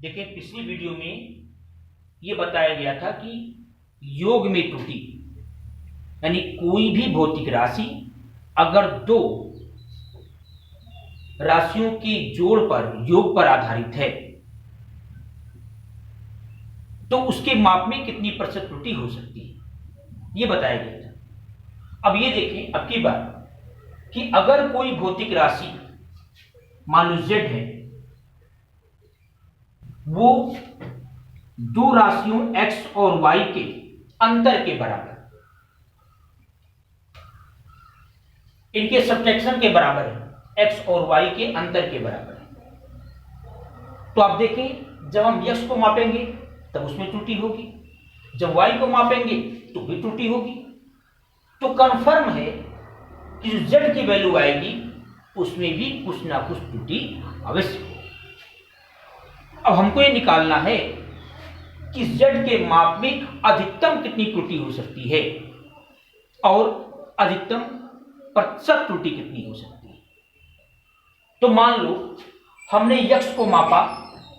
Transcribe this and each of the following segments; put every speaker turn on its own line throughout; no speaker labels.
देखिए पिछली वीडियो में ये बताया गया था कि योग में त्रुटि यानी कोई भी भौतिक राशि अगर दो राशियों के जोड़ पर योग पर आधारित है तो उसके माप में कितनी प्रतिशत त्रुटि हो सकती है, ये बताया गया था। अब ये देखें अब की बात कि अगर कोई भौतिक राशि मान लो Z है, वो दो राशियों x और y के अंतर के बराबर, इनके सब्ट्रैक्शन के बराबर है, x और y के अंतर के बराबर है। तो आप देखें जब हम x को मापेंगे तब उसमें त्रुटि होगी, जब y को मापेंगे तो भी त्रुटि होगी। तो कंफर्म है कि जो z की वैल्यू आएगी उसमें भी कुछ ना कुछ त्रुटि अवश्य होगी। अब हमको ये निकालना है कि z के माप में अधिकतम कितनी त्रुटि हो सकती है और अधिकतम प्रतिशत त्रुटि कितनी हो सकती है। तो मान लो हमने x को मापा,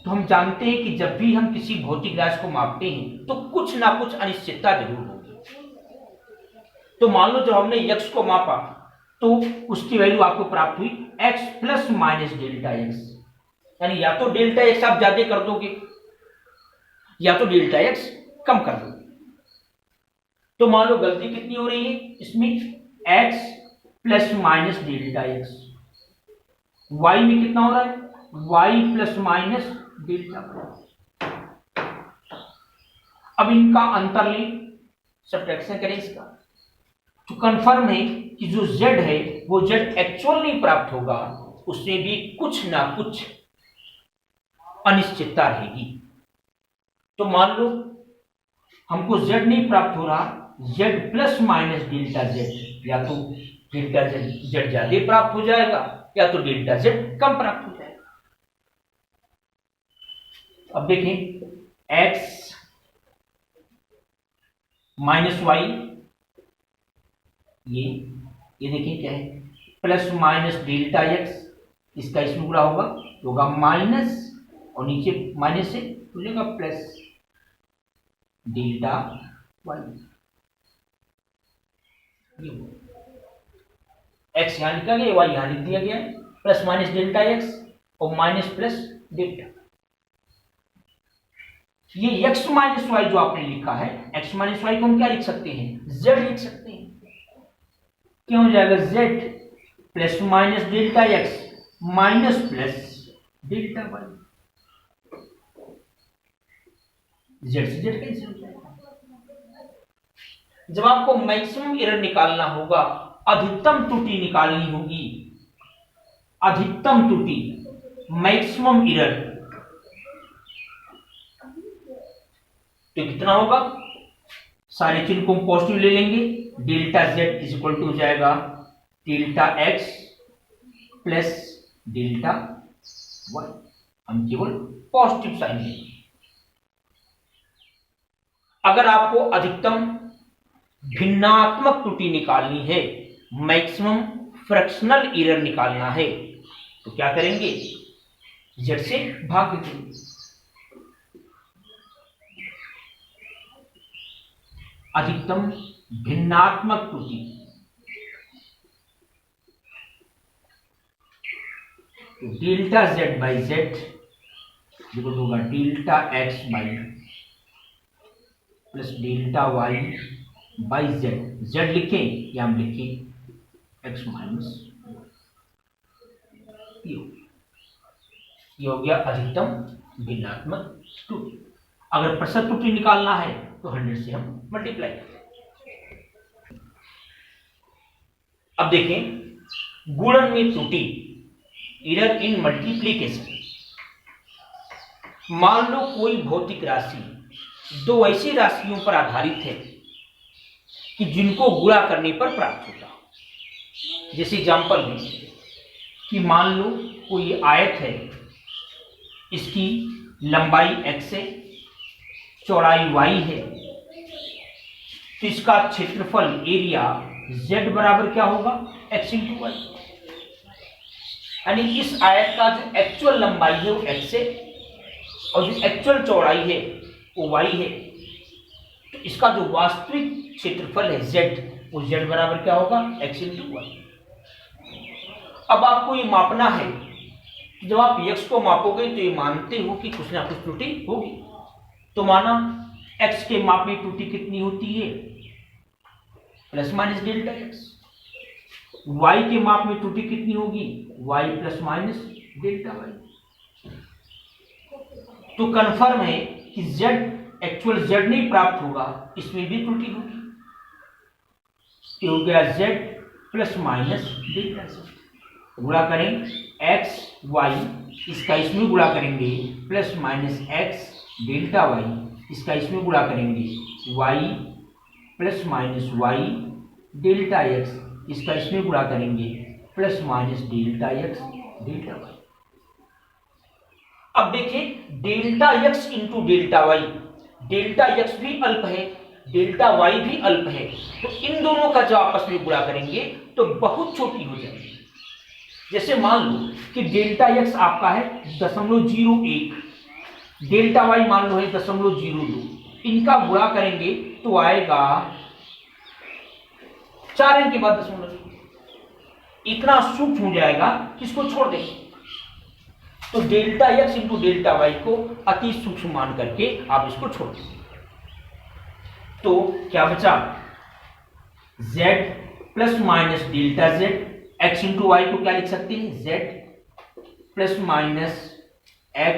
तो हम जानते हैं कि जब भी हम किसी भौतिक राशि को मापते हैं तो कुछ ना कुछ अनिश्चितता जरूर होगी। तो मान लो जब हमने x को मापा तो उसकी वैल्यू आपको प्राप्त हुई x plus minus delta x, यानी या तो डेल्टा x आप ज्यादा कर दोगे या तो डेल्टा x कम कर दोगे। तो मान लो गलती कितनी हो रही है इसमें, x plus minus delta x, y में कितना हो रहा है y प्लस माइनस डेल्टा। अब इनका अंतर लें, सब्ट्रैक्शन करें इसका, तो कंफर्म है कि जो z है वो z एक्चुअल नहीं प्राप्त होगा, उसमें भी कुछ ना कुछ अनिश्चितता रहेगी। तो मान लो हमको z नहीं प्राप्त हो रहा, z plus minus delta z, या तो डेल्टा z ज्यादा प्राप्त हो जाएगा या तो डेल्टा z कम प्राप्त हो जाएगा। अब देखें x माइनस वाई, ये देखिए क्या है, प्लस माइनस डेल्टा x, इसका इसमें पूरा होगा माइनस और नीचे माइनस से खुलेगा प्लस डेल्टा वाई। x यहां लिखा गया, y यहां लिख दिया गया, प्लस माइनस डेल्टा x और माइनस प्लस डेल्टा। ये x माइनस वाई जो आपने लिखा है, x माइनस वाई को हम क्या लिख सकते हैं, z लिख सकते हैं। क्या हो जाएगा, z plus minus delta x minus plus delta y, z से z कैंसिल हो जाएगा। जब आपको मैक्सिमम एरर निकालना होगा, अधिकतम त्रुटि निकालनी होगी, अधिकतम त्रुटि मैक्सिमम एरर, तो कितना होगा, सारे चिन्ह को हम पॉजिटिव ले लेंगे, delta z is equal to हो जाएगा delta x plus delta y, हम केवल पॉजिटिव साइन लेंगे। अगर आपको अधिकतम भिन्नात्मक त्रुटि निकालनी है, मैक्सिमम फ्रैक्शनल एरर निकालना है, तो क्या करेंगे, z से भाग देंगे। अधिकतम भिन्नात्मक त्रुटि, तो डेल्टा z बाई जेड होगा delta x by plus delta y by Z, z लिखें या हम लिखें x माइनस, ये हो गया अधिकतम भिन्नात्मक त्रुटि। अगर प्रतिशत त्रुटि निकालना है तो 100 से हम मल्टीप्लाई करें। अब देखें गुणन में त्रुटि, एरर इन मल्टीप्लिकेशन। मान लो कोई भौतिक राशि दो ऐसी राशियों पर आधारित है कि जिनको गुणा करने पर प्राप्त होता हो। जैसे एग्जांपल में कि मान लो कोई आयत है, इसकी लंबाई x है, चौड़ाई y है, तो इसका क्षेत्रफल एरिया z बराबर क्या होगा, x इंटू वाई। यानी इस आयत का जो एक्चुअल लंबाई है वो x है और जो एक्चुअल चौड़ाई है वो y है, तो इसका जो वास्तविक क्षेत्रफल है z, वो z बराबर क्या होगा, x इंटू वाई। अब आपको ये मापना है कि जब आप x को मापोगे तो ये मानते हो कि कुछ ना कुछ त्रुटि होगी। तो माना x के माप में त्रुटि कितनी होती है, plus minus delta x। y के माप में त्रुटि कितनी होगी, y plus minus delta y। तो कन्फर्म है कि z एक्चुअल z नहीं प्राप्त होगा, इसमें भी त्रुटि होगी। तो हो गया z plus minus delta z। गुणा करें x y, इसका इसमें गुणा करेंगे plus minus x delta y, इसका इसमें गुणा करेंगे y plus minus y delta x, इसका इसमें गुणा करेंगे plus minus delta x delta y। अब देखिए delta x into delta y, delta x भी अल्प है, डेल्टा y भी अल्प है, तो इन दोनों का जब आपस में गुणा करेंगे तो बहुत छोटी हो जाएगी। जैसे मान लो कि डेल्टा x आपका है 0.01, डेल्टा y मान लो है 0.02, इनका गुणा करेंगे तो आएगा 4 अंक के बाद 0.2। इतना सूक्ष्म हो जाएगा कि इसको छोड़ देंगे। तो delta x into delta y को अति सूक्ष्म मान करके आप इसको छोड़ देंगे। तो क्या बचा, z plus minus delta z, x into y को क्या लिख सकते हैं, z plus minus x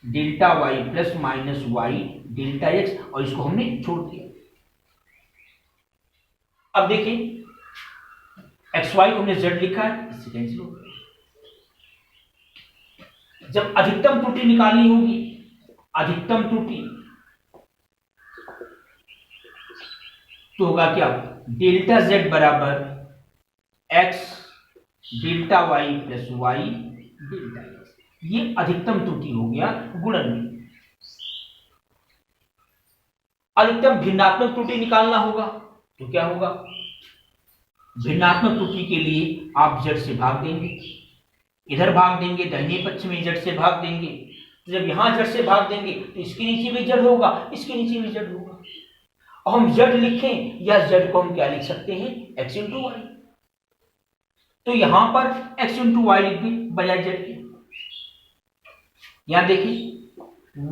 delta y plus minus y delta x, और इसको हमने छोड़ दिया। अब देखिए xy को हमने z लिखा है, इससे कैंसिल हो गया। जब अधिकतम त्रुटि निकालनी होगी, अधिकतम त्रुटि तो होगा क्या, डेल्टा z बराबर x delta y plus y delta x। ये अधिकतम त्रुटि हो गया गुणन में। अधिकतम भिन्नात्मक त्रुटि निकालना होगा तो क्या होगा, भिन्नात्मक त्रुटि के लिए आप z से भाग देंगे, इधर भाग देंगे, दाहिने पक्ष में z से भाग देंगे। तो जब यहां z से भाग देंगे तो इसके नीचे भी z होगा, इसके नीचे भी z होगा। और हम z लिखें या z को हम क्या लिख सकते हैं, x इंटू वाई। तो यहां पर x इंटू वाई लिख दी बजाय z के। यहां देखिए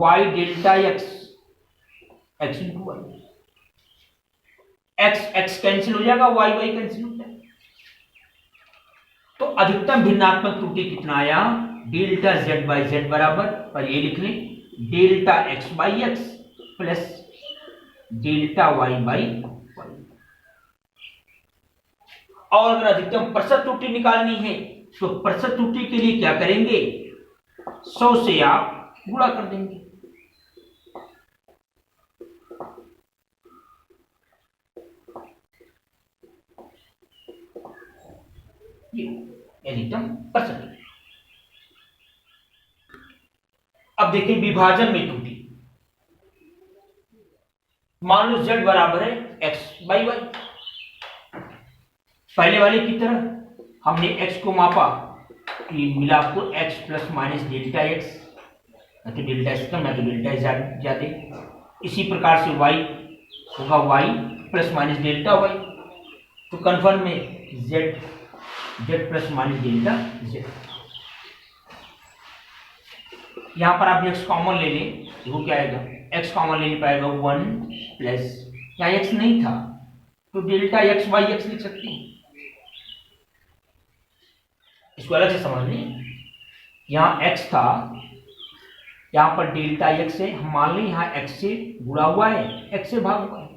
y delta x, x into y, x x cancel हो जाएगा, y y कैंसिल हो जाएगा। तो अधिकतम भिन्नात्मक त्रुटि कितना आया, डेल्टा z बाई z बराबर, और ये लिख लें delta x by x plus delta y by y। और अगर अधिकतम प्रतिशत त्रुटि निकालनी है तो प्रतिशत त्रुटि के लिए क्या करेंगे, 100 से आप गुणा कर देंगे। ये अधिकतम प्रतिशत। अब देखिए विभाजन में त्रुटि, मान लो z बराबर है x बाई वाई। पहले वाले की तरह हमने x को मापा तो ये मिला आपको x plus minus delta x, तो डेल्टा x कम है तो डेल्टा ज्यादा। इसी प्रकार से y होगा y plus minus delta y। तो कन्फर्म में z plus minus delta z। यहां पर आप x कॉमन ले लें तो वो क्या आएगा, x कॉमन ले पाएगा 1 प्लस, यहाँ x नहीं था तो डेल्टा x बाई x लिख सकते हैं। इसको अलग से समझ लें, यहाँ x था, यहाँ पर डेल्टा x है, हम मान लें यहाँ x से गुणा हुआ है, x से भाग हुआ है।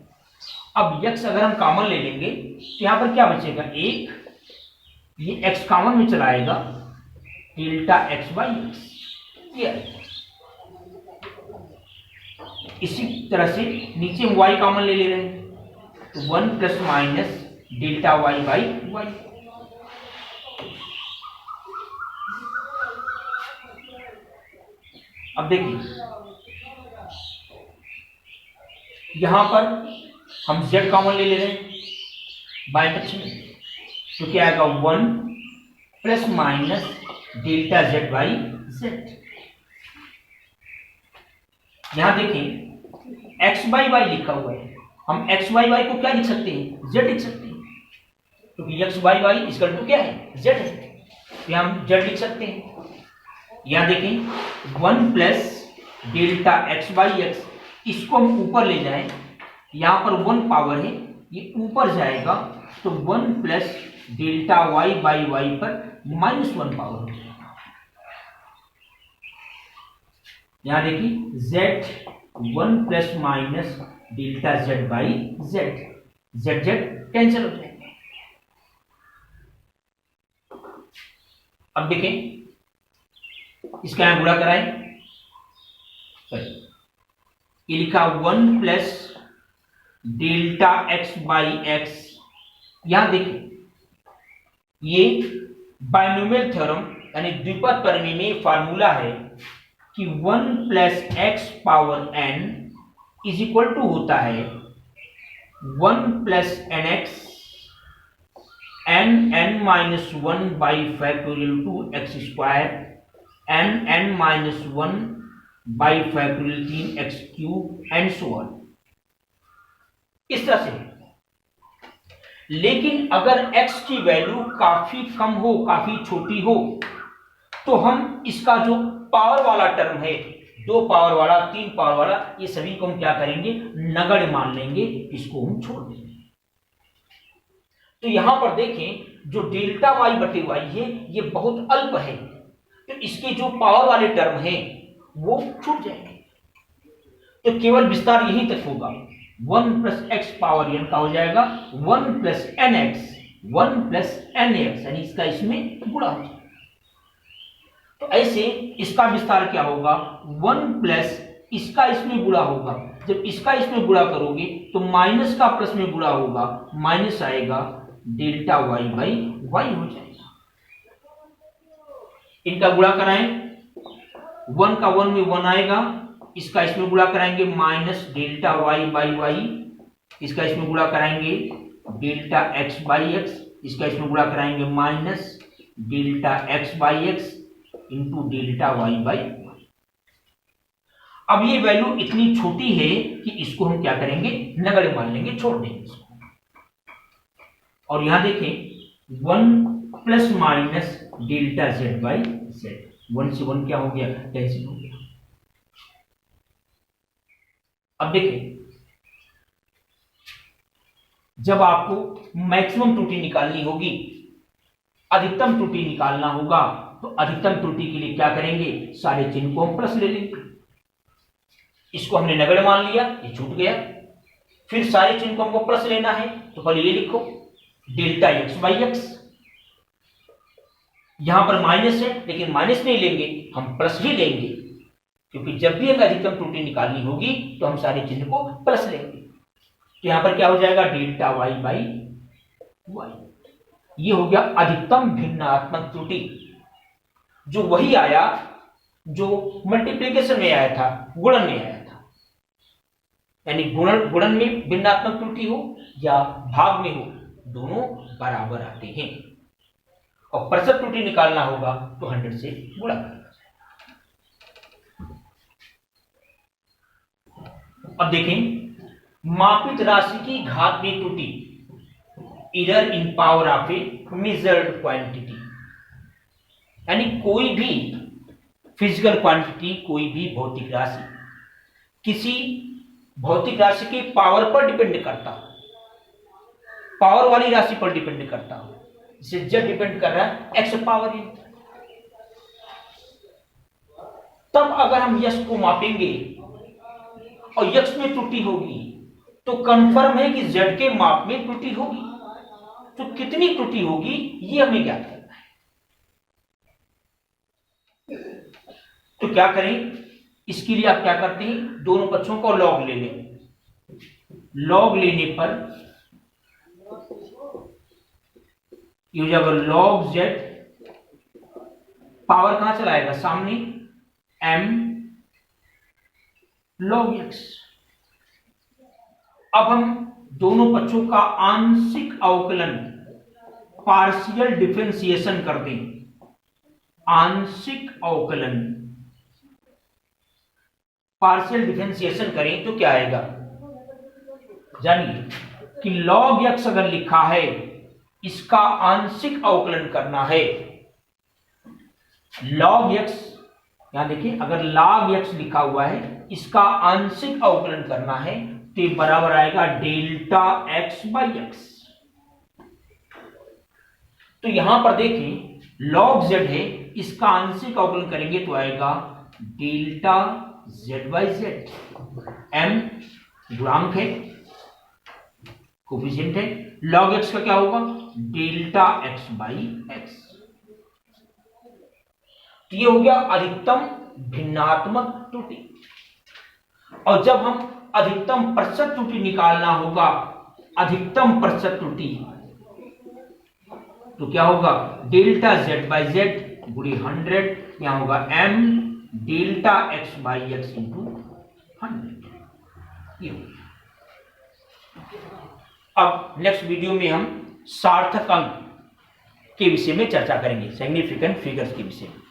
अब x अगर हम कॉमन ले लेंगे तो यहाँ पर क्या बचेगा, 1, ये x कॉमन में चला आएगा, डेल्टा x बाई x। इसी तरह से नीचे हम y कॉमन ले रहे हैं तो 1 plus minus delta y by y। अब देखिए यहां पर हम z कॉमन ले रहे हैं बाएं पक्ष में, तो क्या आएगा 1 plus minus delta z by z। यहां देखें एक्स बाई वाई लिखा हुआ है, हम एक्स बाई वाई को क्या लिख सकते हैं, जेड लिख सकते हैं, क्योंकि एक्स बाई वाई इसका टू क्या है, जेड है, तो यहां हम जेड लिख सकते हैं। यहां देखें 1 plus delta x by x, इसको हम ऊपर ले जाएं, यहां पर 1 पावर है, ये ऊपर जाएगा तो 1 plus delta y by y पर -1 पावर हो जाएगा। यहां देखिए z 1 plus minus delta z by z, z z cancel हो जाएंगे। अब देखें इसका यहां गुणा कराएं, ये लिखा 1 plus delta x by x. यहां देखिए ये बाइनोमियल थ्योरम यानी द्विपद प्रमेय में फार्मूला है कि 1 plus x power n is equal to होता है 1 plus n x n minus 1 by factorial 2 x square n minus 1 by factorial 3 x cube and so on, इस तरह से। लेकिन अगर x की वैल्यू काफी कम हो, काफी छोटी हो, तो हम इसका जो पावर वाला टर्म है, 2 पावर वाला 3 पावर वाला, ये सभी को हम क्या करेंगे, नगण्य मान लेंगे, इसको हम छोड़ देंगे। तो यहां पर देखें जो डेल्टा वाई बटे वाई है ये बहुत अल्प है, तो इसके जो पावर वाले टर्म है वो छूट जाएंगे, तो केवल विस्तार यहीं तक होगा। 1 प्लस एक्स पावर n का हो जाएगा 1 plus n x, 1 plus n x, यानी इसका इसमें गुणा हो जाएगा। तो ऐसे इसका विस्तार क्या होगा, 1 प्लस इसका इसमें गुणा होगा, जब इसका इसमें गुणा करोगे तो माइनस का प्लस में गुणा होगा, माइनस आएगा, डेल्टा वाई बाई वाई हो जाएगा। इनका गुणा कराएं, 1 का 1 में 1 आएगा, इसका इसमें गुणा कराएंगे minus delta y by y, इसका इसमें गुणा कराएंगे डेल्टा एक्स बाई एक्स, इसका इसमें गुणा कराएंगे minus delta x by x into delta y by y. अब ये वैल्यू इतनी छोटी है कि इसको हम क्या करेंगे, नगण्य मान लेंगे, छोड़ देंगे इसको। और यहां देखें 1 plus minus delta Z by Z, 1 से 1 क्या हो गया, कैंसिल हो गया। अब देखें जब आपको मैक्सिमम त्रुटि निकालनी होगी, अधिकतम त्रुटि निकालना होगा, तो अधिकतम त्रुटि के लिए क्या करेंगे, सारे चिन्ह को हम प्लस ले लेंगे। इसको हमने नगण्य मान लिया, ये छूट गया, फिर सारे चिन्ह को हमको प्लस लेना है, तो पहले ये लिखो डेल्टा एक्स बाई एक्स, यहां पर माइनस है लेकिन माइनस नहीं लेंगे, हम प्लस ही लेंगे, क्योंकि जब भी एक अधिकतम त्रुटि निकालनी होगी तो हम सारे चिन्ह को प्लस लेंगे। तो यहां पर क्या हो जाएगा, डेल्टा वाई बाई वाई, ये हो गया अधिकतम भिन्नात्मक त्रुटि, जो वही आया जो मल्टीप्लिकेशन में आया था, गुणन में आया था। यानी गुणन में भिन्नात्मक त्रुटि हो या भाग में हो, दोनों बराबर आते हैं। और प्रतिशत त्रुटि निकालना होगा तो 100 से गुणा करना। अब देखें मापित राशि की घातीय त्रुटि, error in power of A measured quantity, यानी कोई भी फिजिकल क्वांटिटी, कोई भी भौतिक राशि किसी भौतिक राशि के पावर पर डिपेंड करता हो, पावर वाली राशि पर डिपेंड करता हो, जैसे जेड डिपेंड कर रहा है एक्स पावर n, तब अगर हम यश को मापेंगे और यक्स में त्रुटि होगी तो कंफर्म है कि जेड के माप में त्रुटि होगी। तो कितनी त्रुटि होगी ये हमें ज्ञात करना है। तो क्या करें, इसके लिए आप क्या करते हैं, दोनों पक्षों को लॉग ले लें, लॉग लेने पर ये हो जाएगा लॉग जेड, पावर कहां चलाएगा, सामने, m लॉग x। अब हम दोनों पक्षों का आंशिक अवकलन, पार्शियल डिफरेंशिएशन कर दें, आंशिक अवकलन पार्शियल डिफरेंशिएशन करें तो क्या आएगा, जानिए कि log x अगर लिखा है इसका आंशिक अवकलन करना है, log x, यहां देखिए अगर log x लिखा हुआ है इसका आंशिक अवकलन करना है तो ये बराबर आएगा डेल्टा x बाई x। तो यहां पर देखिए log z है, इसका आंशिक अवकलन करेंगे तो आएगा delta z by z। m गुणांक है, कोफिशिएंट है, log x का क्या होगा डेल्टा x बाई x। तो ये हो गया अधिकतम भिन्नात्मक त्रुटि। और जब हम अधिकतम प्रतिशत त्रुटि निकालना होगा, अधिकतम प्रतिशत त्रुटि, तो क्या होगा डेल्टा z बाई z गुणी 100, यहां होगा m delta x by x into 100। अब नेक्स्ट वीडियो में हम सार्थक अंक के विषय में चर्चा करेंगे, सिग्निफिकेंट फिगर्स के विषय में।